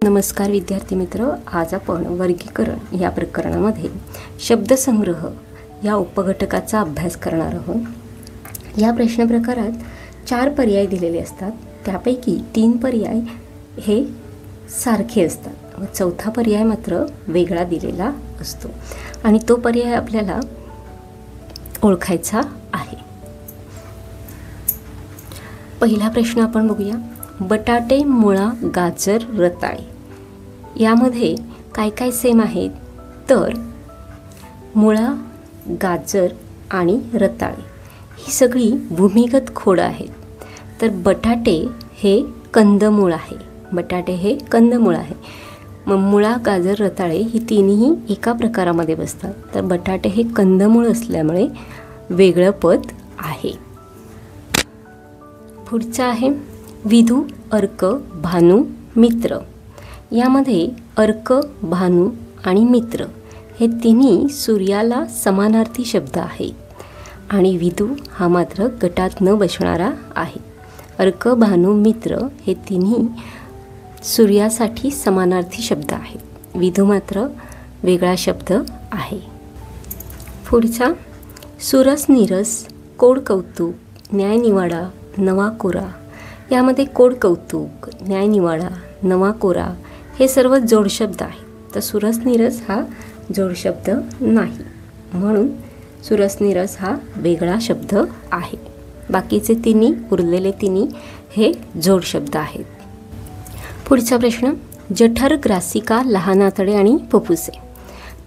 नमस्कार विद्यार्थी मित्र, आज आपण वर्गीकरण या प्रकरणामध्ये शब्दसंग्रह या उपघटकाचा अभ्यास करणार आहोत। या प्रश्न प्रकारात 4 पर्याय दिलेले असतात, त्यापैकी 3 पर्याय हे सारखे असतात व चौथा पर्याय मात्र वेगळा दिलेला असतो आणि तो पर्याय आपल्याला ओळखायचा आहे। पहिला प्रश्न आपण बघूया। बटाटे, मुळा, गाजर, रताळे यामध्ये काय काय सेम आहेत? तर मुळा, गाजर आणि रताळे ही सगळी भूमिगत खोडं आहेत। तर बटाटे हे कंदमूळ आहे, बटाटे हे कंदमूळ आहे। मग मुळा, गाजर, रताळे ही तिन्ही एका प्रकारामध्ये बसतात, तर बटाटे हे कंदमूळ असल्यामुळे वेगळं पद आहे। पुढचा आहे विधू, अर्क, भानू, मित्र। यामध्ये अर्क, भानू आणि मित्र हे तिन्ही सूर्याला समानार्थी शब्द आहेत आणि विधू हा मात्र गटात न बसणारा आहे। अर्क, भानू, मित्र हे तिन्ही सूर्यासाठी समानार्थी शब्द आहेत, विधू मात्र वेगळा शब्द आहे। पुढचा सुरस, नीरस, कोड, कौतुक, न्याय, निवाडा, नवा, कोरा। यामध्ये कोड, कौतुक, न्याय, निवाडा, नवा, कोरा हे सर्व जोडशब्द आहेत, तर सुरस, नीरस हा जोडशब्द नाही, म्हणून सुरस, नीरस हा वेगळा शब्द आहे। बाकीचे तिन्ही, उरलेले तिन्ही हे जोडशब्द आहेत। पुढचा प्रश्न जठर, ग्रासिका, लहान आतडे आणि फुफ्फुसे।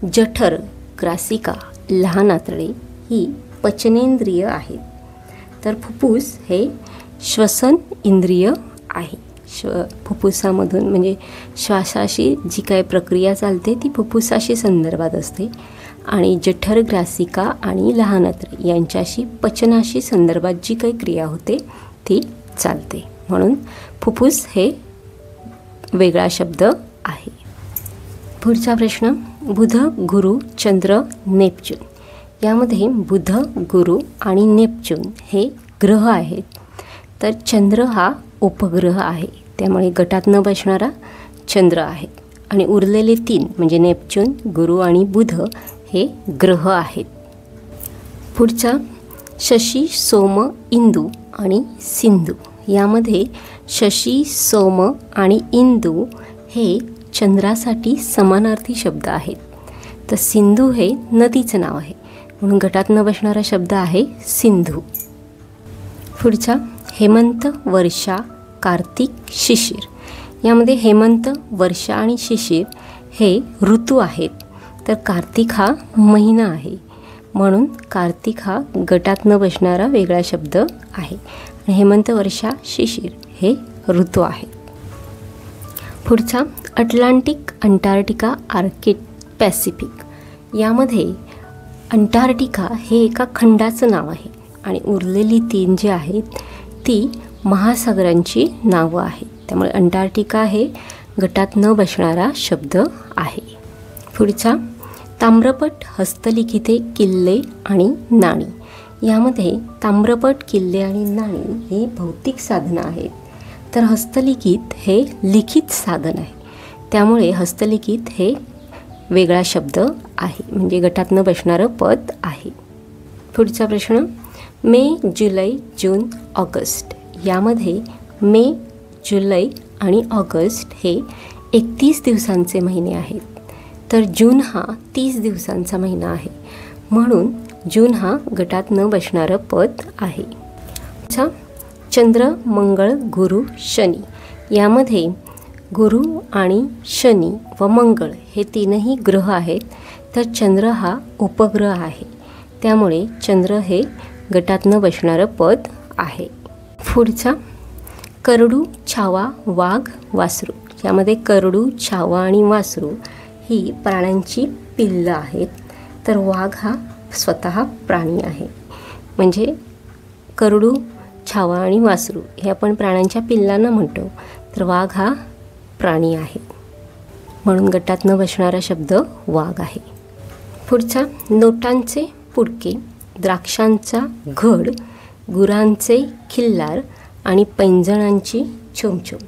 जठर, ग्रासिका, लहान आतडे ही पचनेंद्रिय आहेत, तर फुफ्फुस हे श्वसन इंद्रिय आहे। फुफ्फुसामधून म्हणजे श्वासाशी जी काही प्रक्रिया चालते ती फुफ्फुसाशी संदर्भात असते आणि जठर, ग्रासिका आणि लहान आतडे यांच्याशी पचनाशी संदर्भात जी काही क्रिया होते ती चालते, म्हणून फुफ्फुस हे वेगळा शब्द आहे। पुढचा प्रश्न बुध, गुरु, चंद्र, नेपच्यून। यामध्ये बुध, गुरु आणि नेपच्यून हे ग्रह आहेत, तर चंद्र हा उपग्रह आहे, त्यामुळे गटात न बसणारा चंद्र आहे आणि उरलेले 3 म्हणजे नेपच्यून, गुरु आणि बुध हे ग्रह आहेत। पुढचा शशी, सोम, इंदू आणि सिंधू। यामध्ये शशी, सोम आणि इंदू हे चंद्रासाठी समानार्थी शब्द आहेत, तर सिंधू हे नदीचं नाव आहे, म्हणून गटात न बसणारा शब्द आहे सिंधू। पुढचा हेमंत, वर्षा, कार्तिक, शिशिर। यामध्ये हेमंत, वर्षा आणि शिशिर हे ऋतू आहेत, तर कार्तिक हा महिना आहे, म्हणून कार्तिक हा गटात न बसणारा वेगळा शब्द आहे आणि हेमंत, वर्षा, शिशिर हे ऋतू आहेत। पुढचा अटलांटिक, अंटार्क्टिका, आर्क्टिक, पॅसिफिक। यामध्ये अंटार्क्टिका हे एका खंडाचं नाव आहे आणि उरलेली 3 जी आहेत ती महासागरांची नावं आहेत, त्यामुळे अंटार्क्टिका हे गटात न बसणारा शब्द आहे। पुढचा ताम्रपट, हस्तलिखिते, किल्ले आणि नाणी। यामध्ये ताम्रपट, किल्ले आणि नाणी हे भौतिक साधनं आहेत, तर हस्तलिखित हे लिखित साधन आहे, त्यामुळे हस्तलिखित हे वेगळा शब्द आहे, म्हणजे गटात न बसणारं पद आहे। पुढचा प्रश्न मे, जुलै, जून, ऑगस्ट। यामध्ये मे, जुलै आणि ऑगस्ट हे 31 दिवसांचे महिने आहेत, तर जून हा 30 दिवसांचा महिना आहे, म्हणून जून हा गटात न बसणारं पद आहे। चंद्र, मंगळ, गुरु, शनी। यामध्ये गुरु आणि शनी व मंगळ हे 3ही ग्रह आहेत, तर चंद्र हा उपग्रह आहे, त्यामुळे चंद्र हे गटात न बसणारं पद आहे। पुढचा करडू, छावा, वाघ, वासरू। यामध्ये करडू, छावा आणि वासरू ही प्राण्यांची पिल्लं आहेत, तर वाघ हा स्वतः प्राणी आहे, म्हणजे करडू, छावा आणि वासरू हे आपण प्राण्यांच्या पिल्लांना म्हणतो, तर वाघ हा प्राणी आहे, म्हणून गटात न बसणारा शब्द वाघ आहे। पुढचा नोटांचे पुडके, द्राक्षांचा घड, गुरांचे खिल्लार आणि पैंजणांची चुमचुम।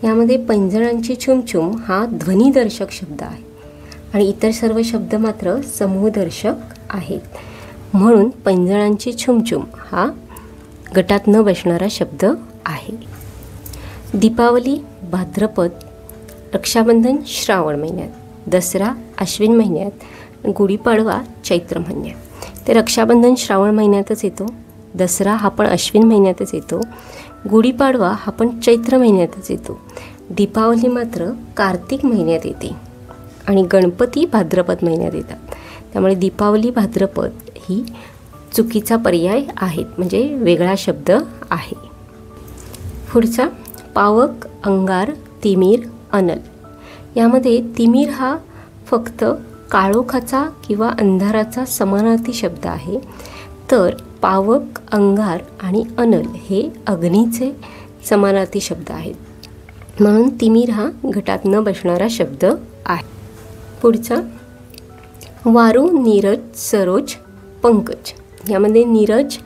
यामध्ये पैंजणांची छुमछुम हा ध्वनिदर्शक शब्द आहे आणि इतर सर्व शब्द मात्र समूहदर्शक आहेत. म्हणून पैंजणांची छुमछुम हा गटात न बसणारा शब्द आहे. दीपावली भाद्रपद, रक्षाबंधन श्रावण महिन्यात, दसरा अश्विन महिन्यात, गुढीपाडवा चैत्र महिन्यात. ते रक्षाबंधन श्रावण महिन्यातच येतो, दसरा हा पण अश्विन महिन्यातच येतो, गुढीपाडवा हा पण चैत्र महिन्यातच येतो, दीपावली मात्र कार्तिक महिन्यात येते आणि गणपती भाद्रपद महिन्यात येतात. त्यामुळे दीपावली भाद्रपद ही चुकीचा पर्याय आहेत, म्हणजे वेगळा शब्द आहे. पुढचा पावक, अंगार, तिमीर, अनल. यामध्ये तिमीर हा फक्त काळोखाचा किंवा अंधाराचा समानार्थी शब्द आहे, तर पावक, अंगार आणि अनल हे अग्नीचे समानार्थी शब्द आहेत. म्हणून तिमीर हा गटात न बसणारा शब्द आहे. पुढचा वारू, नीरज, सरोज, पंकज. यामध्ये नीरज,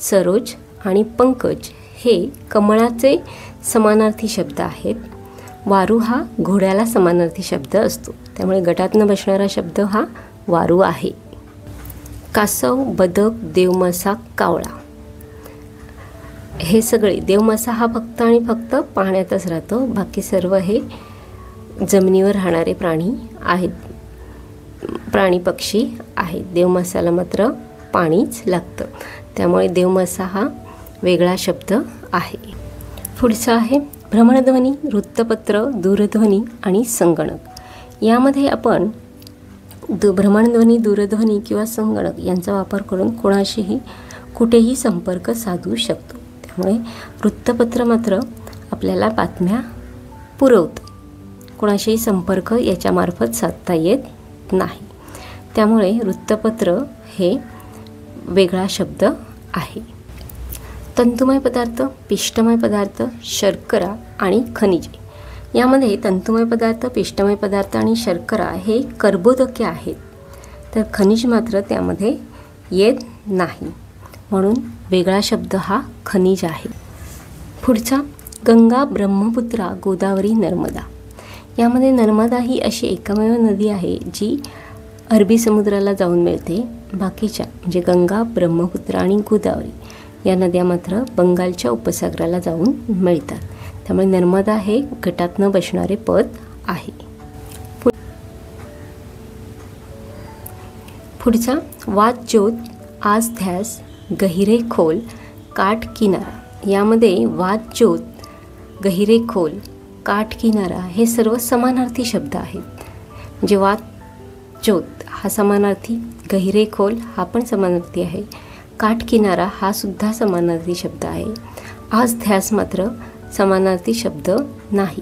सरोज आणि पंकज हे कमळाचे समानार्थी शब्द आहेत. वारू हा घोड्याला समानार्थी शब्द असतो, त्यामुळे गटात न बसणारा शब्द हा वारू आहे. कासव, बदक, देवमासा, कावळा हे सगळे, देवमासा हा फक्त आणि फक्त पाण्यातच राहतो, बाकी सर्व हे जमिनीवर राहणारे प्राणी आहेत, प्राणी पक्षी आहेत. देवमासाला मात्र पाणीच लागतं, त्यामुळे देवमासा हा वेगळा शब्द आहे. पुढचा आहे भ्रमणध्वनी, वृत्तपत्र, दूरध्वनी आणि संगणक. यामध्ये आपण भ्रमणध्वनी, दूरध्वनी किंवा संगणक यांचा वापर करून कोणाशीही कुठेही संपर्क साधू शकतो. त्यामुळे वृत्तपत्र मात्र आपल्याला बातम्या पुरवतं, कोणाशीही संपर्क याच्यामार्फत साधता येत नाही. त्यामुळे वृत्तपत्र हे वेगळा शब्द आहे. तंतुमय पदार्थ, पिष्टमय पदार्थ, शर्करा आणि खनिजे. यामध्ये तंतुमय पदार्थ, पिष्टमय पदार्थ आणि शर्करा हे कर्बोदके आहेत, तर खनिज मात्र त्यामध्ये येत नाही, म्हणून वेगळा शब्द हा खनिज आहे. पुढचा गंगा, ब्रह्मपुत्रा, गोदावरी, नर्मदा. यामध्ये नर्मदा ही अशी एकमेव नदी आहे जी अरबी समुद्राला जाऊन मिळते. बाकीच्या म्हणजे गंगा, ब्रह्मपुत्रा आणि गोदावरी या नद्या मात्र बंगालच्या उपसागराला जाऊन मिळतात. त्यामुळे नर्मदा हे गटात न बसणारे पद आहे. पुढचा वात, ज्योत, आज, ध्यास, गहिरे, खोल, काठ, किनारा. यामध्ये वात, ज्योत, गहिरे, खोल, काठ, किनारा हे सर्व समानार्थी शब्द आहेत. म्हणजे वात, ज्योत हा समानार्थी, गहिरे, खोल हा पण समानार्थी आहे, काठ, किनारा हा सुद्धा समानार्थी शब्द आहे. आज, ध्यास मात्र समानार्थी शब्द नाही,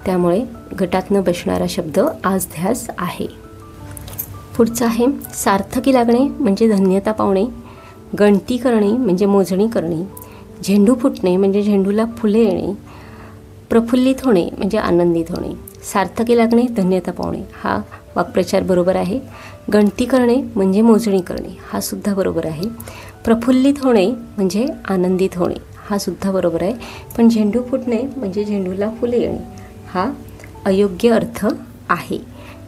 त्यामुळे गटात न बसणारा शब्द आज, ध्यास आहे. पुढचा आहे सार्थकी लागणे म्हणजे धन्यता पावणे, गणती करणे म्हणजे मोजणी करणे, झेंडू फुटणे म्हणजे झेंडूला फुले येणे, प्रफुल्लित होणे म्हणजे आनंदित होणे. सार्थकी लागणे, धन्यता पावणे हा वाक्प्रचार बरोबर आहे. गणती करणे म्हणजे मोजणी करणे हा सुद्धा बरोबर आहे. प्रफुल्लित होणे म्हणजे आनंदित होणे हा सुद्धा बरोबर आहे. पण झेंडू फुटणे म्हणजे झेंडूला फुले येणे हा अयोग्य अर्थ आहे,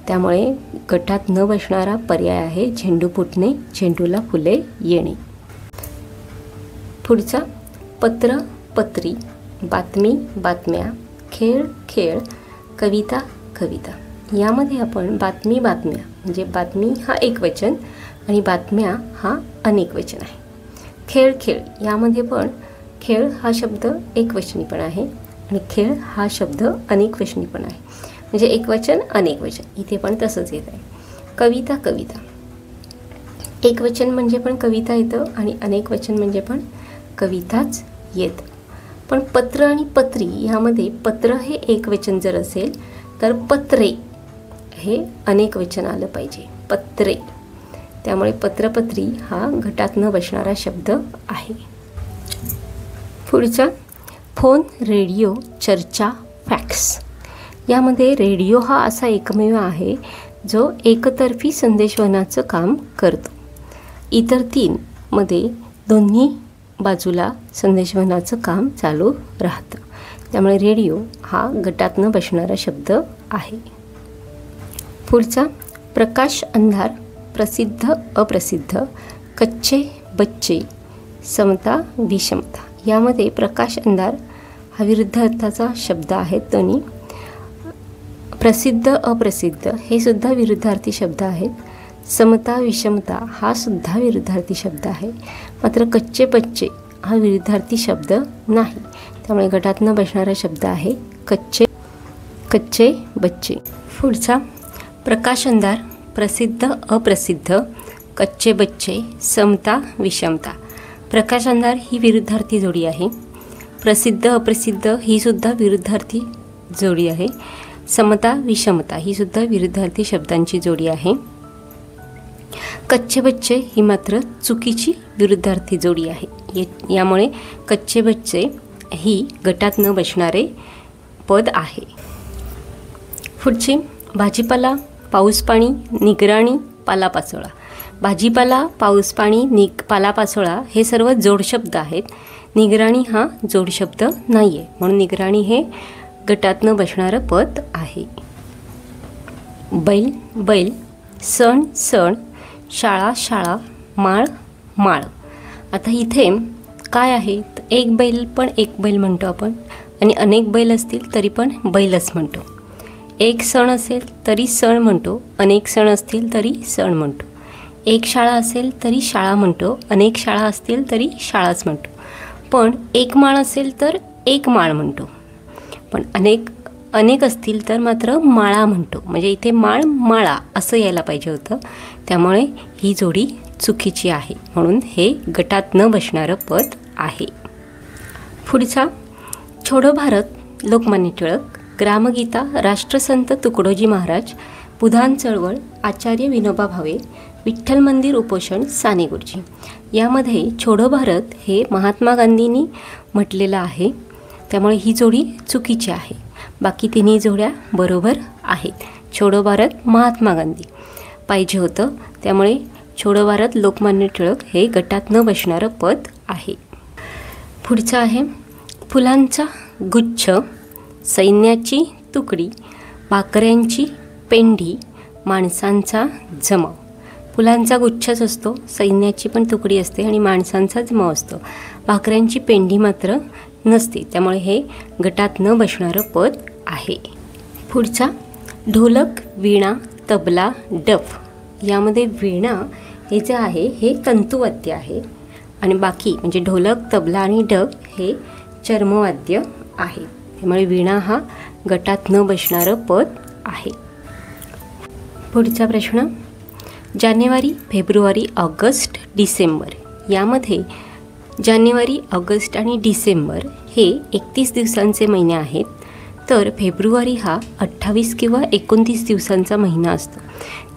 त्यामुळे गटात न बसणारा पर्याय आहे झेंडू फुटणे, झेंडूला फुले येणे. पुढचा पत्र, पत्री, बातमी, बातम्या, खेळ, खेळ, कविता, कविता. यामध्ये आपण बातमी, बातम्या म्हणजे बातमी हा एकवचन आणि बातम्या हा अनेकवचन आहे. खेळ, खेळ यामध्ये पण खेळ हा शब्द एकवचनी पण आहे आणि खेळ हा शब्द अनेकवचनी पण आहे, म्हणजे एकवचन अनेकवचन, इथे पण तसंच येत आहे. कविता, कविता एकवचन म्हणजे पण कविता येतं आणि अनेकवचन म्हणजे पण कविताच येतं. पण पत्र आणि पत्री यामध्ये पत्र हे एकवचन जर असेल तर पत्रे हे अनेकवचन आलं पाहिजे, पत्रे. त्यामुळे पत्रपत्री हा गटात न बसणारा शब्द आहे. पुढचा फोन, रेडिओ, चर्चा, फॅक्स. यामध्ये रेडिओ हा असा एकमेव आहे जो एकतर्फी संदेशवहनाचं काम करतो. इतर तीनमध्ये दोन्ही बाजूला संदेशवहनाचं काम चालू राहतं. त्यामुळे रेडिओ हा गटात न बसणारा शब्द आहे. पुढचा प्रकाश अंधार, प्रसिद्ध अप्रसिद्ध, कच्चे बच्चे, समता विषमता. यामध्ये प्रकाश अंधार हा विरुद्ध अर्थाचा शब्द आहे दोन्ही. प्रसिद्ध अप्रसिद्ध हे सुद्धा विरुद्धार्थी शब्द आहेत. समता विषमता हा सुद्धा विरुद्धार्थी शब्द आहे. मात्र कच्चे बच्चे हा विरुद्धार्थी शब्द नाही. त्यामुळे गटात न बसणारा शब्द आहे कच्चे बच्चे. पुढचा प्रकाश अंधार, प्रसिद्ध अप्रसिद्ध, कच्चे बच्चे, समता विषमता. प्रकाश अंधार ही विरुद्धार्थी जोडी आहे. प्रसिद्ध अप्रसिद्ध ही सुद्धा विरुद्धार्थी जोडी आहे. समता विषमता ही सुद्धा विरुद्धार्थी शब्दांची जोडी आहे. कच्चे बच्चे ही मात्र चुकीची विरुद्धार्थी जोडी आहे. यामुळे कच्चे बच्चे ही गटात न बसणारे पद आहे. पुढचे भाजीपाला, पाऊस पाणी, निगराणी, पालापाचोळा. भाजीपाला, पाऊस पाणी, पालापाचोळा हे सर्व जोडशब्द आहेत. निगराणी हा जोडशब्द नाही आहे, म्हणून निगराणी हे गटात न बसणारं पद आहे. बैल बैल, सण सण, शाळा शाळा, माळ माळ. आता इथे काय आहे, एक बैल पण एक बैल म्हणतो आपण, आणि अनेक बैल असतील तरी पण बैलच म्हणतो. एक सण असेल तरी सण म्हणतो, अनेक सण असतील तरी सण म्हणतो. एक शाळा असेल तरी शाळा म्हणतो, अनेक शाळा असतील तरी शाळाच म्हणतो. पण एक माळ असेल तर एक माळ म्हणतो, पण अनेक असतील तर मात्र माळा म्हणतो. म्हणजे इथे माळ माळा असं यायला पाहिजे होतं. त्यामुळे ही जोडी चुकीची आहे, म्हणून हे गटात न बसणारं पद आहे. पुढचा छोडो भारत, लोकमान्य टिळक, ग्रामगीता, राष्ट्रसंत तुकडोजी महाराज, बुधान चळवळ, आचार्य विनोबा भावे, विठ्ठल मंदिर उपोषण, साने गुरुजी. यामध्ये छोडो भारत हे महात्मा गांधींनी म्हटलेलं आहे, त्यामुळे ही जोडी चुकीची आहे. बाकी तिन्ही जोड्या बरोबर आहेत. छोडो भारत महात्मा गांधी पाहिजे होतं, त्यामुळे छोडो भारत लोकमान्य टिळक हे गटात न बसणारं पद आहे. पुढचं आहे फुलांचा गुच्छ, सैन्याची तुकडी, भाकऱ्यांची पेंढी, माणसांचा जमाव. फुलांचा गुच्छच असतो, सैन्याची पण तुकडी असते आणि माणसांचा जमाव असतो. भाकऱ्यांची पेंढी मात्र नसते, त्यामुळे हे गटात न बसणारं पद आहे. पुढचा ढोलक, वीणा, तबला, डफ. यामध्ये वीणा हे जे आहे हे तंतुवाद्य आहे आणि बाकी म्हणजे ढोलक, तबला आणि डफ हे चर्मवाद्य आहे. त्यामुळे वीणा हा गटात न बसणारं पद आहे. पुढचा प्रश्न जानेवारी, फेब्रुवारी, ऑगस्ट, डिसेंबर. यामध्ये जानेवारी, ऑगस्ट आणि डिसेंबर हे 31 दिवसांचे महिने आहेत, तर फेब्रुवारी हा 28 किंवा 29 दिवसांचा महिना असतो.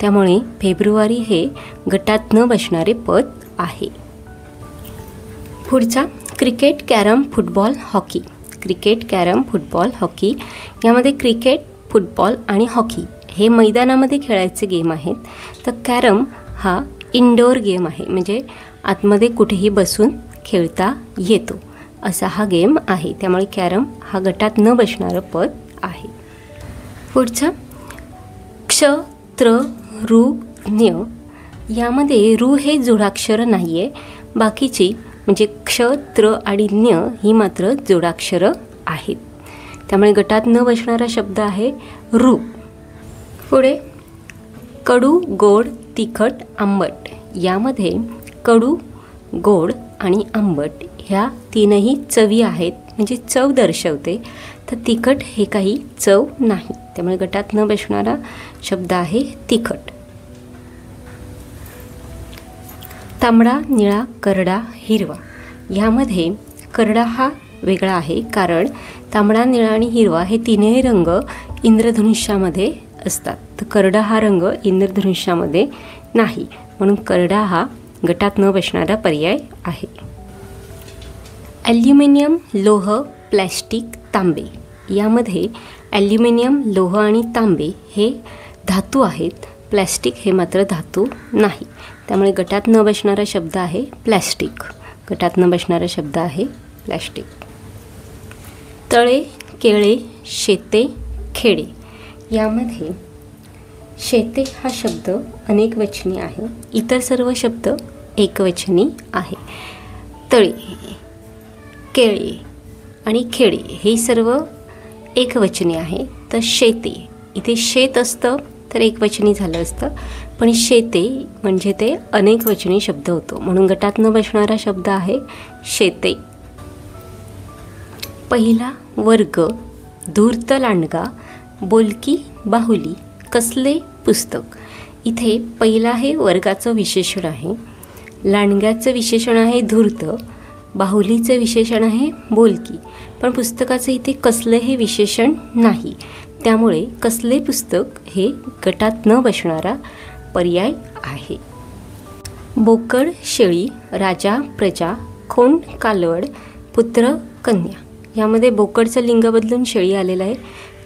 त्यामुळे फेब्रुवारी हे गटात न बसणारे पद आहे. पुढचा cricket, carrom, football, hockey. Cricket, carrom, football, hockey. यामध्ये क्रिकेट, फुटबॉल आणि हॉकी हे मैदानामध्ये खेळायचे गेम आहेत, तर कॅरम हा इनडोअर गेम आहे, म्हणजे आतमध्ये कुठेही बसून खेळता येतो असा हा गेम आहे. त्यामुळे कॅरम हा गटात न बसणारं पद आहे. पुढचा क्ष, त्र, ऋ, ञ. यामध्ये ऋ हे जोडाक्षर नाही आहे, बाकीची म्हणजे क्ष, त्र आणि ञ ही मात्र जोडाक्षरं आहेत. त्यामुळे गटात न बसणारा शब्द आहे ऋ. पुढे कडू, गोड, तिखट, आंबट. यामध्ये कडू, गोड आणि आंबट ह्या तीनही चवी आहेत, म्हणजे चव दर्शवते, तर तिखट हे काही चव नाही. त्यामुळे गटात न बसणारा शब्द आहे तिखट. तांबडा, निळा, करडा, हिरवा. ह्यामध्ये करडा हा वेगळा आहे, कारण तांबडा, निळा आणि हिरवा हे तीनही रंग इंद्रधनुष्यामध्ये असतात, तर करडा हा रंग इंद्रधनुष्यामध्ये नाही, म्हणून करडा हा गटात न बसणारा पर्याय आहे. ॲल्युमिनियम, लोह, प्लॅस्टिक, तांबे. यामध्ये ॲल्युमिनियम, लोह आणि तांबे हे धातू आहेत, प्लॅस्टिक हे मात्र धातू नाही. त्यामुळे गटात न बसणारा शब्द आहे प्लॅस्टिक. गटात न बसणारा शब्द आहे प्लॅस्टिक. तळे, केळे, शेते, खेडे यामध्ये शेते हा शब्द अनेकवचनी आहे, इतर सर्व शब्द एकवचनी आहे. तळे, केळे आणि खेडे हे सर्व एकवचनी आहे. तर शेते, इथे शेत असतं तर एकवचनी झालं असतं, पण शेते म्हणजे ते अनेकवचनी शब्द होतो, म्हणून गटात न बसणारा शब्द आहे शेते. पहिला वर्ग, धूर्त लांडगा, बोलकी बाहुली, कसले पुस्तक. इथे पहिला हे वर्गाचं विशेषण आहे, लांडग्याचं विशेषण आहे धूर्त, बाहुलीचं विशेषण आहे बोलकी, पण पुस्तकाचं इथे कसले हे विशेषण नाही, त्यामुळे कसले पुस्तक हे गटात न बसणारा पर्याय आहे. बोकड, शेळी, राजा, प्रजा, खोंड, कालवड, पुत्र, कन्या. यामध्ये बोकडचं लिंग बदलून शेळी आलेलं आहे,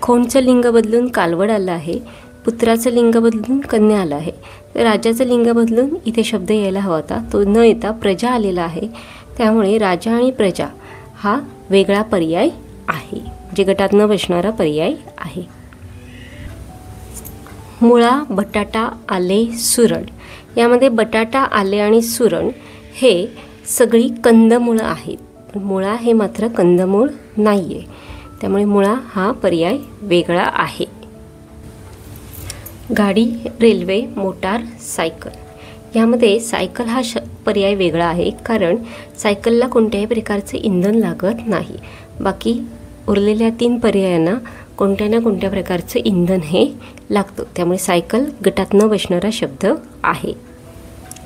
खोंडचं लिंग बदलून कालवड आलं आहे, पुत्राचं लिंग बदलून कन्या आलं आहे. तर राजाचं लिंग बदलून इथे शब्द यायला हवा होता, तो न येता प्रजा आलेला आहे, त्यामुळे राजा आणि प्रजा हा वेगळा पर्याय आहे, जे गटात न बसणारा पर्याय आहे. मुळा, बटाटा, आले, सुरण. यामध्ये बटाटा, आले आणि सुरण हे सगळी कंदमुळं आहेत, पण मुळा हे मात्र कंदमूळ नाही आहे, त्यामुळे मुळा हा पर्याय वेगळा आहे. गाडी, रेल्वे, मोटार, सायकल. यामध्ये सायकल हा पर्याय वेगळा आहे, कारण सायकलला कोणत्याही प्रकारचे इंधन लागत नाही. बाकी उरलेल्या 3 पर्यायांना कोणत्या ना कोणत्या प्रकारचं इंधन हे लागतं, त्यामुळे सायकल गटात न बसणारा शब्द आहे.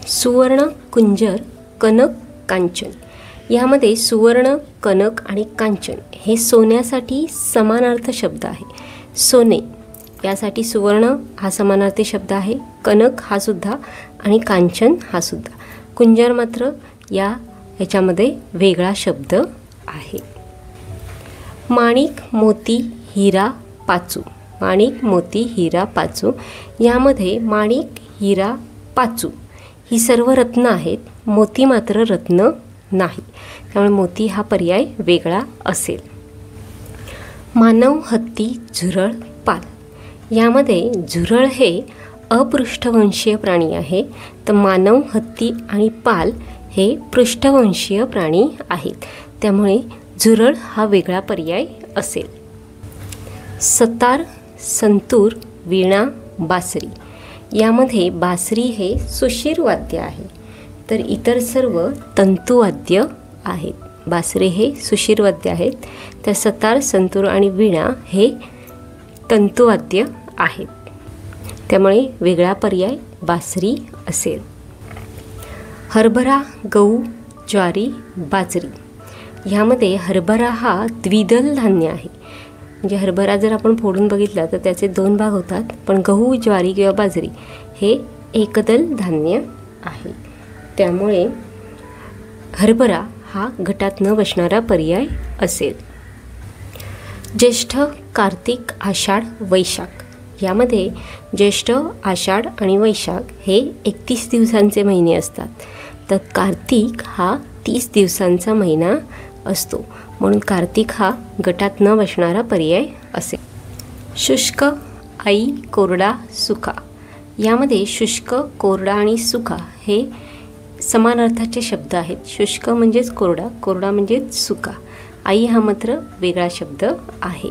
सुवर्ण, कुंजर, कनक, कांचन. यामध्ये सुवर्ण, कनक आणि कांचन हे सोन्यासाठी समानार्थ शब्द आहे. सोने यासाठी सुवर्ण हा समानार्थी शब्द आहे, कनक हा सुद्धा आणि कांचन हा सुद्धा. कुंजर मात्र याच्यामध्ये वेगळा शब्द आहे. माणिक, मोती, हिरा, पाचू. माणिक, मोती, हिरा, पाचू. यामध्ये माणिक, हिरा, पाचू ही सर्व रत्न आहेत, मोती मात्र रत्न नाही, त्यामुळे मोती हा पर्याय वेगळा असेल. मानव, हत्ती, झुरळ, पाल. यामध्ये झुरळ हे अपृष्ठवंशीय प्राणी आहे, तर मानव, हत्ती आणि पाल हे पृष्ठवंशीय प्राणी आहेत, त्यामुळे झुरळ हा वेगळा पर्याय असेल. सतार, संतूर, वीणा, बासरी. यामध्ये बासरी हे सुशीर वाद्य आहे, तर इतर सर्व तंतुवाद्य आहेत. बासरी हे सुशीर वाद्य आहेत, तर सतार, संतूर आणि वीणा हे तंतुवाद्य आहेत, त्यामुळे वेगळा पर्याय बासरी असेल. हरभरा, गहू, ज्वारी, बाजरी. ह्यामध्ये हरभरा हा द्विदल धान्य आहे, म्हणजे हरभरा जर आपण फोडून बघितला तर त्याचे 2 भाग होतात, पण गहू, ज्वारी किंवा बाजरी हे एकदल धान्य आहे, त्यामुळे हरभरा हा गटात न बसणारा पर्याय असेल. ज्येष्ठ, कार्तिक, आषाढ, वैशाख. यामध्ये ज्येष्ठ, आषाढ आणि वैशाख हे 31 दिवसांचे महिने असतात, तर कार्तिक हा 30 दिवसांचा महिना असतो, म्हणून कार्तिक हा गटात न बसणारा पर्याय असेल. शुष्क, आई, कोरडा, सुका. यामध्ये शुष्क, कोरडा आणि सुका हे समान अर्थाचे शब्द आहेत. शुष्क म्हणजेच कोरडा, कोरडा म्हणजेच सुका. आई हा मात्र वेगळा शब्द आहे.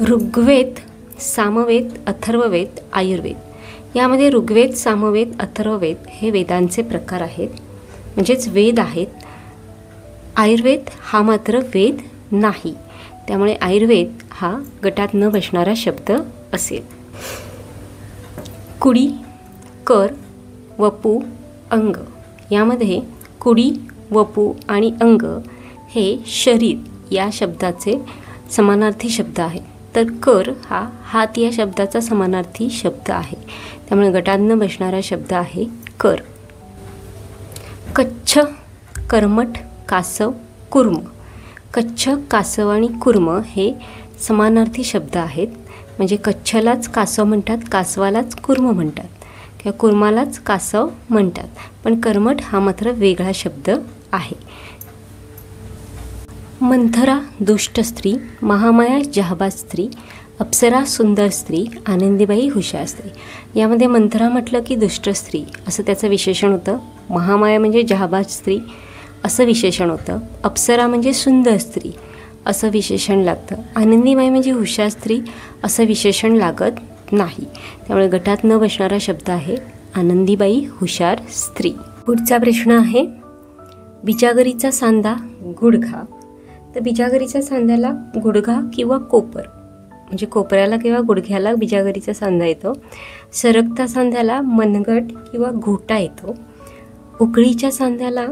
ऋग्वेद, सामवेद, अथर्ववेद, आयुर्वेद. यामध्ये ऋग्वेद, सामवेद, अथर्ववेद हे वेदांचे प्रकार आहेत, म्हणजेच वेद आहेत. आयुर्वेद हा मात्र वेद नाही, त्यामुळे आयुर्वेद हा गटात न बसणारा शब्द असेल. कुडी, कर, वपू, अंग. यामध्ये कुडी, वपू आणि अंग हे शरीर या शब्दाचे समानार्थी शब्द आहेत, तर कर हा हात या शब्दाचा समानार्थी शब्द आहे, त्यामुळे गटात न बसणारा शब्द आहे कर. कच्छ, कर्मठ, कासव, कुर्म. कच्छ, कासव आणि कुर्म हे समानार्थी शब्द आहेत, म्हणजे कच्छलाच कासव म्हणतात, कासवालाच कुर्म म्हणतात, किंवा कुर्मालाच कासव म्हणतात, पण कर्मठ हा मात्र वेगळा शब्द आहे. मंथरा दुष्ट स्त्री, महामाया जहाबाज स्त्री, अप्सरा सुंदर स्त्री, आनंदीबाई हुशार स्त्री. यामध्ये मंथरा म्हटलं की दुष्ट स्त्री असं त्याचं विशेषण होतं. महामाया म्हणजे जहाबाज स्त्री असं विशेषण होतं. अप्सरा म्हणजे सुंदर स्त्री असं विशेषण लागतं. आनंदीबाई म्हणजे हुशार स्त्री असं विशेषण लागत नाही. त्यामुळे गटात न बसणारा शब्द आहे आनंदीबाई हुशार स्त्री. पुढचा प्रश्न आहे बिजागरीचा सांधा गुडघा. तर बिजागरीच्या सांध्याला गुडघा किंवा कोपर म्हणजे कोपऱ्याला किंवा गुडघ्याला बिजागरीचा सांधा येतो. सरकता सांध्याला मनगट किंवा घोटा येतो. उकळीच्या सांध्याला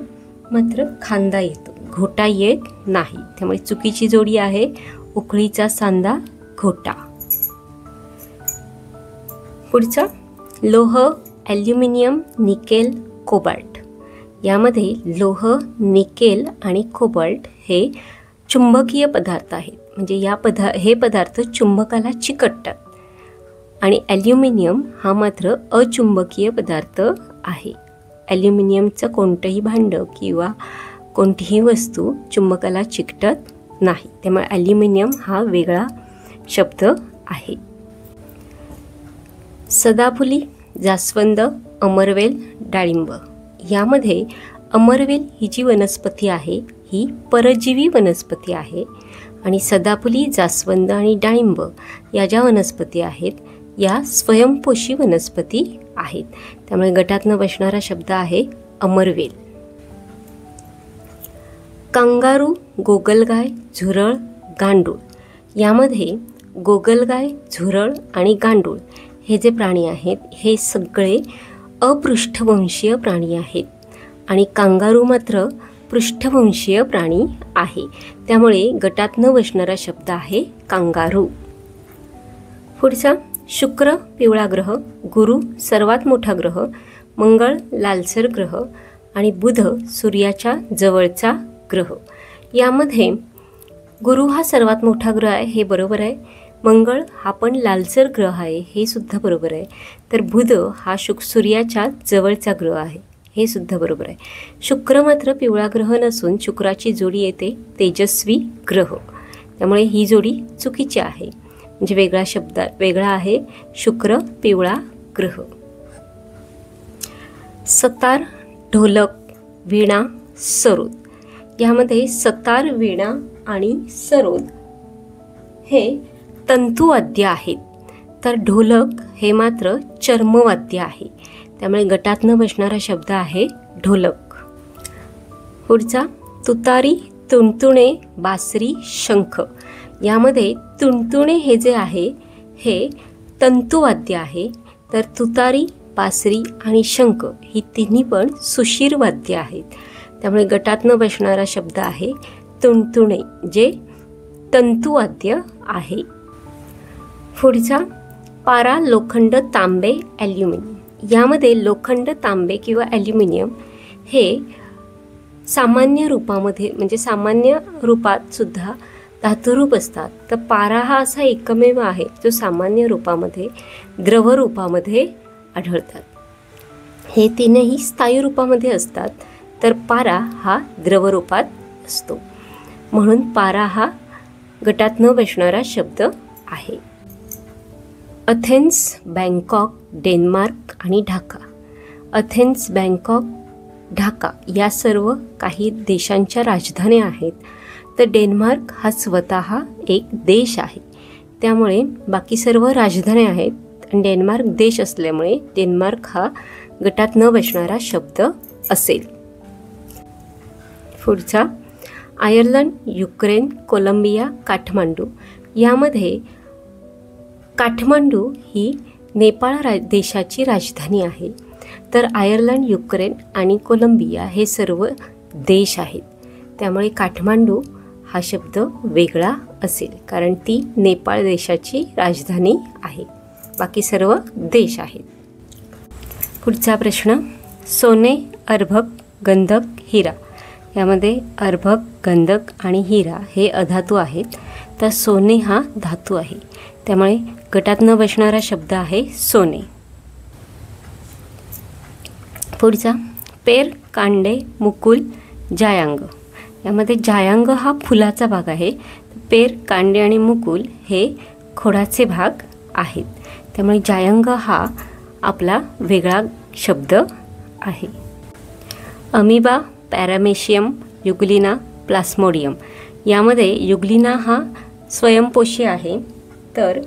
मात्र खांदा येतो, घोटा येत नाही. त्यामुळे चुकीची जोडी आहे उकळीचा सांधा घोटा. पुढचा लोह, ॲल्युमिनियम, निकेल, कोबाल्ट. यामध्ये लोह, निकेल आणि कोबाल्ट हे चुंबकीय पदार्थ आहेत. म्हणजे हे पदार्थ चुंबकाला चिकटतात. आणि ॲल्युमिनियम हा मात्र अचुंबकीय पदार्थ आहे. ॲल्युमिनियमचं कोणतंही भांडं किंवा कोणतीही वस्तू चुंबकाला चिकटत नाही. त्यामुळे ॲल्युमिनियम हा वेगळा शब्द आहे. सदाफुली, जास्वंद, अमरवेल, डाळिंब. यामध्ये अमरवेल ही जी वनस्पती आहे ही परजीवी वनस्पती आहे. आणि सदाफुली, जास्वंद आणि डाळिंब या ज्या वनस्पती आहेत या स्वयंपोषी वनस्पती आहेत. त्यामुळे गटात न बसणारा शब्द आहे अमरवेल. कांगारू, गोगलगाय, झुरळ, गांडूळ. यामध्ये गोगलगाय, झुरळ आणि गांडूळ हे जे प्राणी आहेत हे सगळे अपृष्ठवंशीय प्राणी आहेत. आणि कांगारू मात्र पृष्ठवंशीय प्राणी आहे. त्यामुळे गटात न बसणारा शब्द आहे कांगारू. पुढचा शुक्र पिवळा ग्रह, गुरु सर्वात मोठा ग्रह, मंगळ लालसर ग्रह आणि बुध सूर्याच्या जवळचा ग्रह. यामध्ये गुरु हा सर्वात मोठा ग्रह आहे हे बरोबर आहे. मंगळ हा पण लालसर ग्रह आहे हे सुद्धा बरोबर आहे. तर बुध हा सूर्याच्या जवळचा ग्रह आहे हे सुद्धा बरोबर आहे. शुक्र मात्र पिवळा ग्रह नसून शुक्राची जोडी येते तेजस्वी ग्रह. त्यामुळे ही जोडी चुकीची आहे. म्हणजे वेगळा शब्द वेगळा आहे शुक्र पिवळा ग्रह. सतार, ढोलक, वीणा, सरोद. यामध्ये सतार, वीणा आणि सरोद हे तंतुवाद्य आहेत. तर ढोलक हे मात्र चर्मवाद्य आहे. त्यामुळे गटात न बसणारा शब्द आहे ढोलक. पुढचा तुतारी, तुणतुणे, बासरी, शंख. यामध्ये तुणतुणे हे जे आहे हे तंतुवाद्य आहे. तर तुतारी, बासरी आणि शंख ही तिन्ही पण सुशीर वाद्य आहेत. त्यामुळे गटात न बसणारा शब्द आहे तुणतुणे जे तंतुवाद्य आहे. पुढचा पारा, लोखंड, तांबे, ॲल्युमिनियम. यामध्ये लोखंड, तांबे किंवा ॲल्युमिनियम हे सामान्य रूपामध्ये म्हणजे सामान्य रूपात सुद्धा धातुरूप असतात. तर पारा हा असा एकमेव आहे जो सामान्य रूपामध्ये द्रव रूपामध्ये आढळतात. हे तीनही स्थायी रूपामध्ये असतात. तर पारा हा द्रव रूपात असतो. म्हणून पारा हा गटात न बसणारा शब्द आहे. अथेन्स, बँकॉक, डेन्मार्क आणि ढाका. अथेन्स, बँकॉक, ढाका या सर्व काही देशांच्या राजधान्या आहेत. तर डेन्मार्क हा स्वतः एक देश आहे. त्यामुळे बाकी सर्व राजधान्या आहेत आणि डेन्मार्क देश असल्यामुळे डेन्मार्क हा गटात न बसणारा शब्द असेल. पुढचा आयर्लंड, युक्रेन, कोलंबिया, काठमांडू. यामध्ये काठमांडू ही नेपाळ देशाची राजधानी आहे. तर आयर्लंड, युक्रेन आणि कोलंबिया हे सर्व देश आहेत. त्यामुळे काठमांडू हा शब्द वेगळा असेल कारण ती नेपाळ देशाची राजधानी आहे. बाकी सर्व देश आहेत. पुढचा प्रश्न सोने, अर्भक, गंधक, हिरा. यामध्ये अर्भक, गंधक आणि हिरा हे अधातू आहेत. तर सोने हा धातू आहे. त्यामुळे गटात न बसणारा शब्द आहे सोने. पुढचा पेर, कांडे, मुकुल, जायांग. यामध्ये जायांग हा फुलाचा भाग आहे, पेर, कांडे आणि मुकुल हे खोडाचे भाग आहेत. त्यामुळे जायांग हा आपला वेगळा शब्द आहे. अमिबा, पॅरामेशियम, युग्लिना, प्लास्मोडियम यामध्ये युग्लिना हा स्वयंपोषी आहे, तर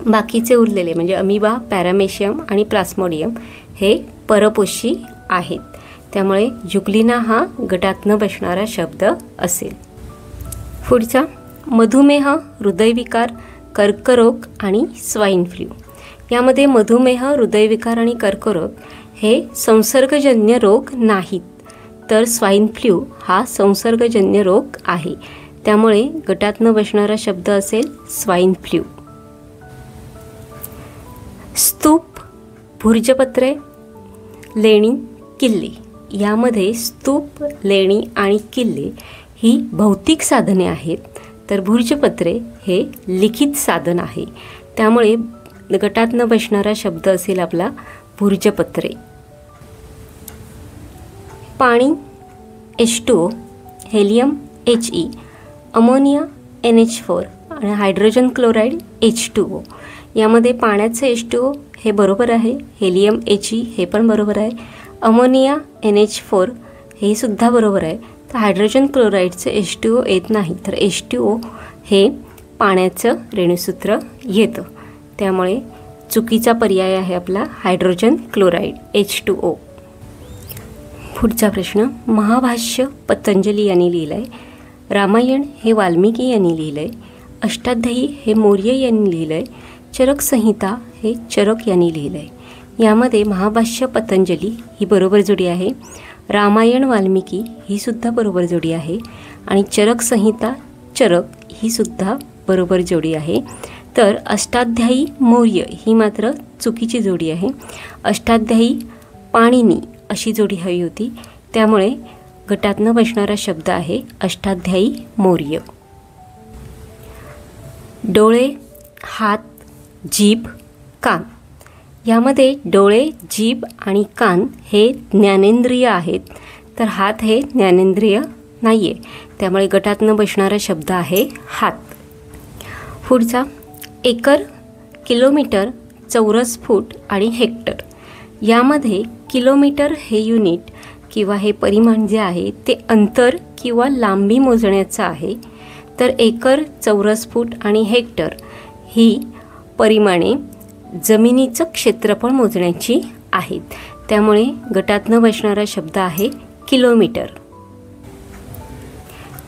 बाकीचे उरलेले म्हणजे अमिबा, पॅरामेशियम आणि प्लास्मोडियम हे परपोषी आहेत. त्यामुळे युग्लिना हा गटात न बसणारा शब्द असेल. पुढचा मधुमेह, हृदयविकार, कर्करोग आणि स्वाईन फ्लू. यामध्ये मधुमेह, हृदयविकार आणि कर्करोग हे संसर्गजन्य रोग नाहीत, तर स्वाईन फ्लू हा संसर्गजन्य रोग आहे. त्यामुळे गटात न बसणारा शब्द असेल स्वाईन फ्लू. स्तूप, भुर्जपत्रे, लेणी, किल्ले. यामध्ये स्तूप, लेणी आणि किल्ले ही भौतिक साधने आहेत, तर भुर्जपत्रे हे लिखित साधन आहे. त्यामुळे गटात न बसणारा शब्द असेल आपला भुर्जपत्रे. पाणी H2O, helium He, ammonia NH4 आणि हायड्रोजन क्लोराईड H2O. यामध्ये पाण्याचं H2O हे बरोबर आहे, हेलियम He हे पण बरोबर आहे, अमोनिया NH4 हे सुद्धा बरोबर आहे. तर हायड्रोजन क्लोराईडचं H2O येत नाही, तर H2O हे पाण्याचं रेणुसूत्र येतं. त्यामुळे चुकीचा पर्याय आहे आपला हायड्रोजन क्लोराईड H2O. पुढचा प्रश्न महाभाष्य पतंजली यांनी लिहिलं आहे, रामायण हे वाल्मिकी यांनी लिहिलं आहे, अष्टाध्यायी हे मौर्य यांनी लिहिलं आहे, चरक संहिता हे चरक यांनी लिहिलं आहे. यामध्ये महाभाष्य पतंजली ही बरोबर जोडी आहे, रामायण वाल्मिकी ही सुद्धा बरोबर जोडी आहे आणि चरक संहिता चरक ही सुद्धा बरोबर जोडी आहे. तर अष्टाध्यायी मौर्य ही मात्र चुकीची जोडी आहे. अष्टाध्यायी पाणिनी अशी जोडी हवी होती. त्यामुळे गटात न बसणारा शब्द आहे अष्टाध्यायी मौर्य. डोळे, हात, जीभ, कान. यामध्ये डोळे, जीभ आणि कान हे ज्ञानेंद्रिय आहेत, तर हात हे ज्ञानेंद्रिय नाही आहे. त्यामुळे गटात न बसणारा शब्द आहे हात. पुढचा एकर, किलोमीटर, चौरस फूट आणि हेक्टर. यामध्ये किलोमीटर हे युनिट किंवा हे परिमाण जे आहे ते अंतर किंवा लांबी मोजण्याचं आहे, तर एकर, चौरस फूट आणि हेक्टर ही परिमाणे जमिनीचं क्षेत्रफळ मोजण्याची आहेत. त्यामुळे गटात न बसणारा शब्द आहे किलोमीटर.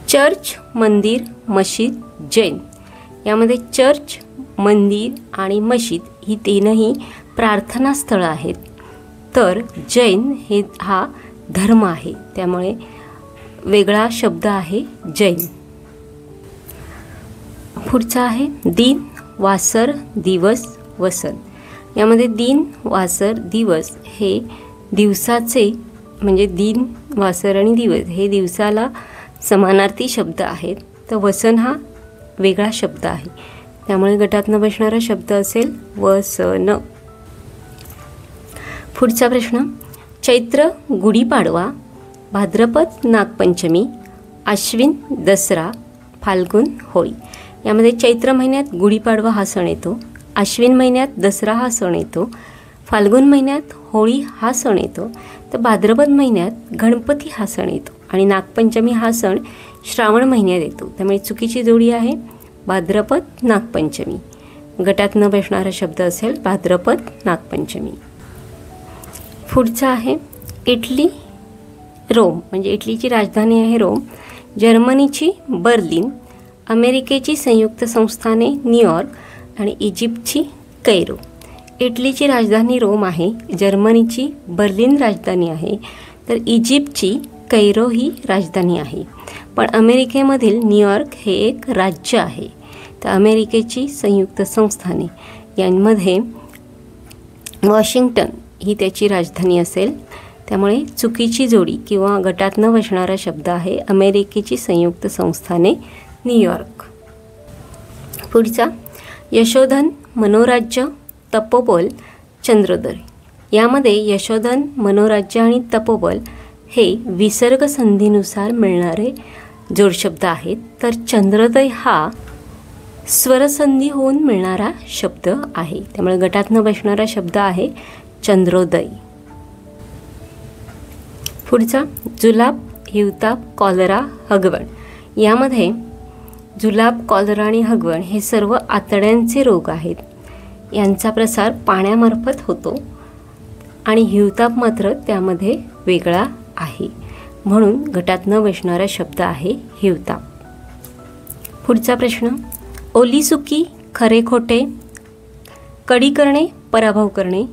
चर्च, मंदिर, मशीद, जैन. यामध्ये चर्च, मंदिर आणि मशीद ही तीनही प्रार्थनास्थळं आहेत, तर जैन हे हा धर्म आहे. त्यामुळे वेगळा शब्द आहे जैन. पुढचा आहे दिन, वासर, दिवस, वसन. यामध्ये दिन, वासर, दिवस हे दिवसाचे म्हणजे दिन, वासर आणि दिवस हे दिवसाला समानार्थी शब्द आहेत, तर वसन हा वेगळा शब्द आहे. त्यामुळे गटात न बसणारा शब्द असेल वसन. पुढचा प्रश्न चैत्र, गुढीपाडवा, भाद्रपद, नागपंचमी, आश्विन, दसरा, फाल्गुन, होळी. यामध्ये चैत्र महिन्यात गुढीपाडवा हा सण येतो, आश्विन महिन्यात दसरा हा सण येतो, फाल्गुन महिन्यात होळी हा सण येतो, तर भाद्रपद महिन्यात गणपती हा सण येतो आणि नागपंचमी हा सण श्रावण महिन्यात येतो. त्यामुळे चुकीची जोडी आहे भाद्रपद, नागपंचमी. गटात न बसणारा शब्द असेल भाद्रपद, नागपंचमी. पुढचा आहे इटली, रोम म्हणजे इटलीची राजधानी आहे रोम, जर्मनीची बर्लिन, अमेरिकेची संयुक्त संस्थाने न्यूयॉर्क आणि इजिप्तची कैरो. इटलीची राजधानी रोम आहे, जर्मनीची बर्लिन राजधानी आहे, तर इजिप्तची कैरो ही राजधानी आहे. पण अमेरिकेमधील न्यूयॉर्क हे एक राज्य आहे, तर अमेरिकेची संयुक्त संस्थाने यांमध्ये वॉशिंग्टन ही त्याची राजधानी असेल. त्यामुळे चुकीची जोडी किंवा गटात न बसणारा शब्द आहे अमेरिकेची संयुक्त संस्थाने न्यूयॉर्क. पुढचा यशोधन, मनोराज्य, तपोबल, चंद्रोदय. यामध्ये यशोधन, मनोराज्य आणि तपोबल हे विसर्ग संधीनुसार मिळणारे जोडशब्द आहेत, तर चंद्रोदय हा स्वरसंधी होऊन मिळणारा शब्द आहे. त्यामुळे गटात न बसणारा शब्द आहे चंद्रोदय. पुढचा जुलाब, हिवताप, कॉलरा, हगवण. यामध्ये जुलाब, कॉलरा आणि हगवण हे सर्व आतड्यांचे रोग आहेत. यांचा प्रसार पाण्यामार्फत होतो आणि हिवताप मात्र त्यामध्ये वेगळा आहे, म्हणून गटात न बसणारा शब्द आहे हिवताप. पुढचा प्रश्न, ओली सुकी, खरे खोटे, कडी करणे, पराभव करणे,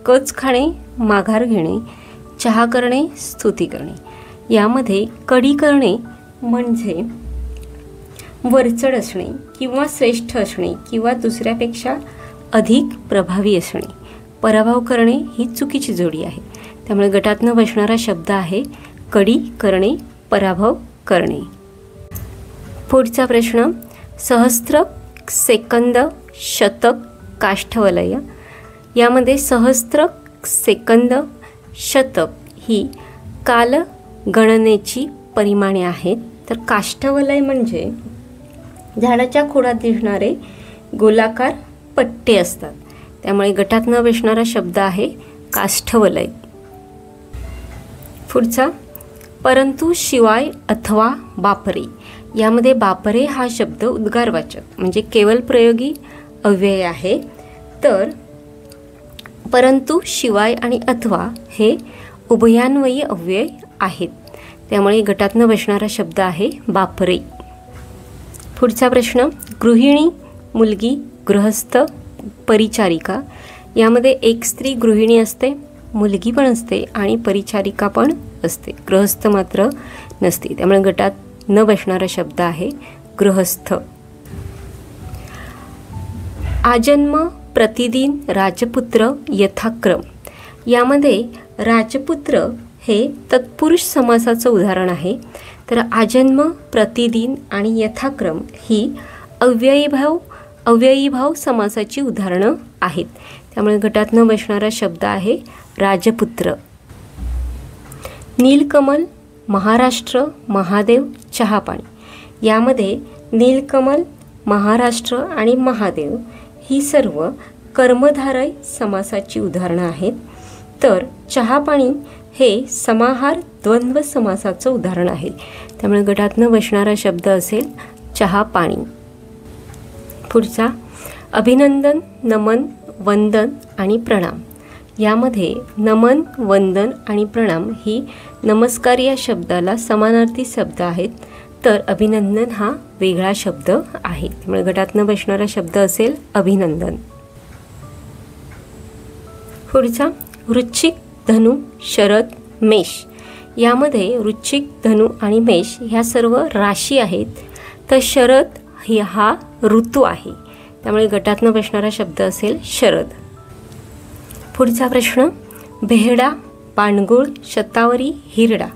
कच खाणे, माघार घेणे, चहा करणे, स्तुती करणे. यामध्ये कडी करणे म्हणजे वरचढ असणे किंवा श्रेष्ठ असणे किंवा दुसऱ्यापेक्षा अधिक प्रभावी असणे. पराभव करणे ही चुकीची जोडी आहे, त्यामुळे गटात न बसणारा शब्द आहे कडी करणे, पराभव करणे. पुढचा प्रश्न, सहस्त्र, सेकंद, शतक, काष्ठवलय. यामध्ये सहस्त्र, सेकंद, शतक ही कालगणनेची परिमाणे आहेत, तर काष्ठवलय म्हणजे झाडाच्या खोडात दिसणारे गोलाकार पट्टे असतात. त्यामुळे गटात न बसणारा शब्द आहे काष्ठवलय. पुढचा, परंतु, शिवाय, अथवा, बापरे. यामध्ये बापरे हा शब्द उद्गारवाचक म्हणजे केवळ प्रयोगी अव्यय आहे, तर परंतु, शिवाय आणि अथवा हे उभयान्वयी अव्यय आहेत. त्यामुळे गटात न बसणारा शब्द आहे बापरे. पुढचा प्रश्न, गृहिणी, मुलगी, गृहस्थ, परिचारिका. यामध्ये एक स्त्री गृहिणी असते, मुलगी पण असते आणि परिचारिका पण असते, गृहस्थ मात्र नसते. त्यामुळे गटात न बसणारा शब्द आहे गृहस्थ. आजन्म, प्रतिदिन, राजपुत्र, यथाक्रम. यामध्ये राजपुत्र हे तत्पुरुष समासाचं उदाहरण आहे, तर आजन्म, प्रतिदिन आणि यथाक्रम ही अव्ययीभाव समासाची उदाहरणं आहेत. त्यामुळे गटात न बसणारा शब्द आहे राजपुत्र. नीलकमल, महाराष्ट्र, महादेव, चहापाणी. यामध्ये नीलकमल, महाराष्ट्र आणि महादेव ही सर्व कर्मधारय समासाची उदाहरणं आहेत, तर चहापाणी हे समाहार द्वंद्व समासाचं उदाहरण आहे. त्यामुळे गटात न बसणारा शब्द असेल चहापाणी. पुढचा, अभिनंदन, नमन, वंदन आणि प्रणाम. यामध्ये नमन, वंदन आणि प्रणाम ही नमस्कार या शब्दाला समानार्थी शब्द आहेत, तर अभिनंदन हा वेगळा शब्द आहे. त्यामुळे गटात न बसणारा शब्द असेल अभिनंदन. पुढचा, वृश्चिक, धनु, शरद, मेष. यामध्ये वृश्चिक, धनु आणि मेष ह्या सर्व राशी आहेत, तर शरद हा ऋतू आहे. त्यामुळे गटात न बसणारा शब्द असेल शरद. पुढचा प्रश्न, बेहडा, पानगुळ, शतावरी, हिरडा.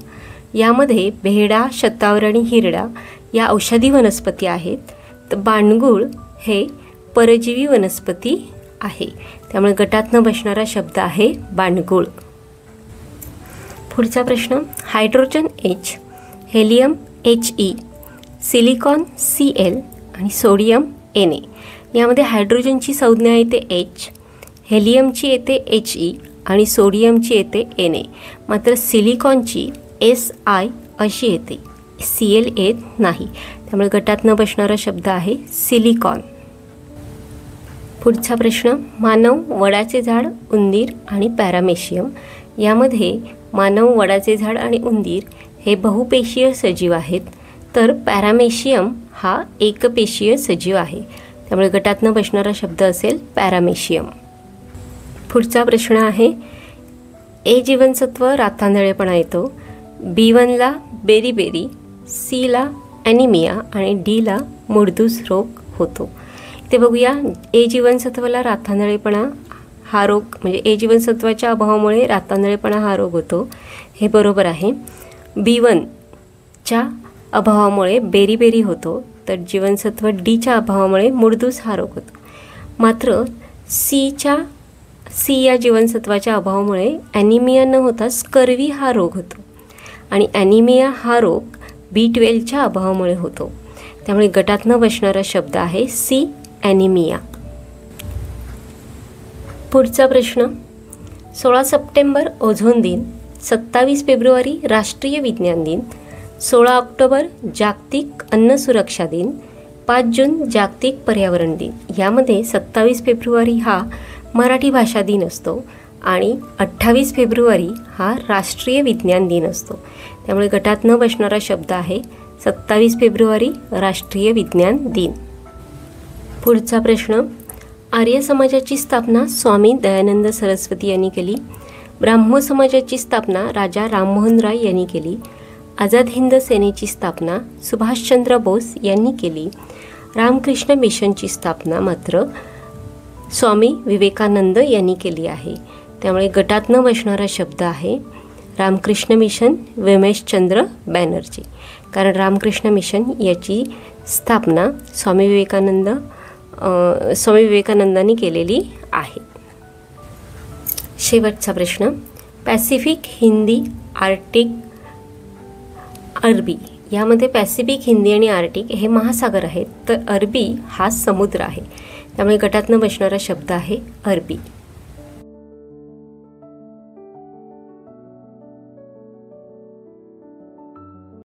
यामध्ये बेहडा, शतावरी आणि हिरडा या औषधी वनस्पती आहेत, तर बाणगुळ हे परजीवी वनस्पती आहे. त्यामुळे गटात न बसणारा शब्द आहे बाणगुळ. पुढचा प्रश्न, hydrogen H, helium He, silicon Cl आणि सोडियम Na. यामध्ये हायड्रोजनची संज्ञा येते H, हेलियमची येते He आणि सोडियमची येते Na. मात्र सिलिकॉनची Si अशी येते, Cl येत नाही. त्यामुळे गटात न बसणारा शब्द आहे सिलिकॉन. पुढचा प्रश्न, मानव, वडाचे झाड, उंदीर आणि पॅरामेशियम. यामध्ये मानव, वडाचे झाड आणि उंदीर हे बहुपेशीय सजीव आहेत, तर पॅरामेशियम हा एकपेशीय सजीव आहे. त्यामुळे गटात न बसणारा शब्द असेल पॅरामेशियम. पुढचा प्रश्न आहे, ए जीवनसत्व रातांधळेपणा येतो, B1ला बेरीबेरी, Cला ॲनिमिया आणि Dला मूळदूस रोग होतो. ते बघूया, ए जीवनसत्वाला रातांधळेपणा हा रोग म्हणजे ए जीवनसत्वाच्या अभावामुळे रातांधळेपणा हा रोग होतो, हे बरोबर आहे. B1च्या अभावामुळे बेरीबेरी होतो, तर जीवनसत्व Dच्या अभावामुळे मूळदूस हा रोग होतो. मात्र C या जीवनसत्वाच्या अभावामुळे ॲनिमिया न होता स्कर्वी हा रोग होतो. आणि ॲनिमिया हा रोग B12च्या अभावामुळे होतो. त्यामुळे गटात न बसणारा शब्द आहे सी, ॲनिमिया. पुढचा प्रश्न, 16 सप्टेंबर ओझोन दिन, 27 फेब्रुवारी राष्ट्रीय विज्ञान दिन, 16 ऑक्टोबर जागतिक अन्न सुरक्षा दिन, 5 जून जागतिक पर्यावरण दिन. यामध्ये 27 फेब्रुवारी हा मराठी भाषा दिन असतो आणि 28 फेब्रुवारी हा राष्ट्रीय विज्ञान दिन असतो. त्यामुळे गटात न बसणारा शब्द आहे 27 फेब्रुवारी राष्ट्रीय विज्ञान दिन. पुढचा प्रश्न, आर्य समाजाची स्थापना स्वामी दयानंद सरस्वती यांनी केली. ब्राह्मो समाजाची स्थापना राजा राममोहन राय यांनी केली. आझाद हिंद सेनेची स्थापना सुभाषचंद्र बोस यांनी केली. रामकृष्ण मिशनची स्थापना मात्र स्वामी विवेकानंद यांनी केली आहे. त्यामुळे गटात न बसणारा शब्द आहे रामकृष्ण मिशन, विमेशचंद्र बॅनर्जी. कारण रामकृष्ण मिशन याची स्थापना स्वामी विवेकानंदांनी केलेली आहे. शेवटचा प्रश्न, पॅसिफिक, हिंदी, आर्टिक, अरबी. यामध्ये पॅसिफिक, हिंदी आणि आर्टिक हे महासागर आहेत, तर अरबी हा समुद्र आहे. त्यामुळे गटात न बसणारा शब्द आहे अरबी.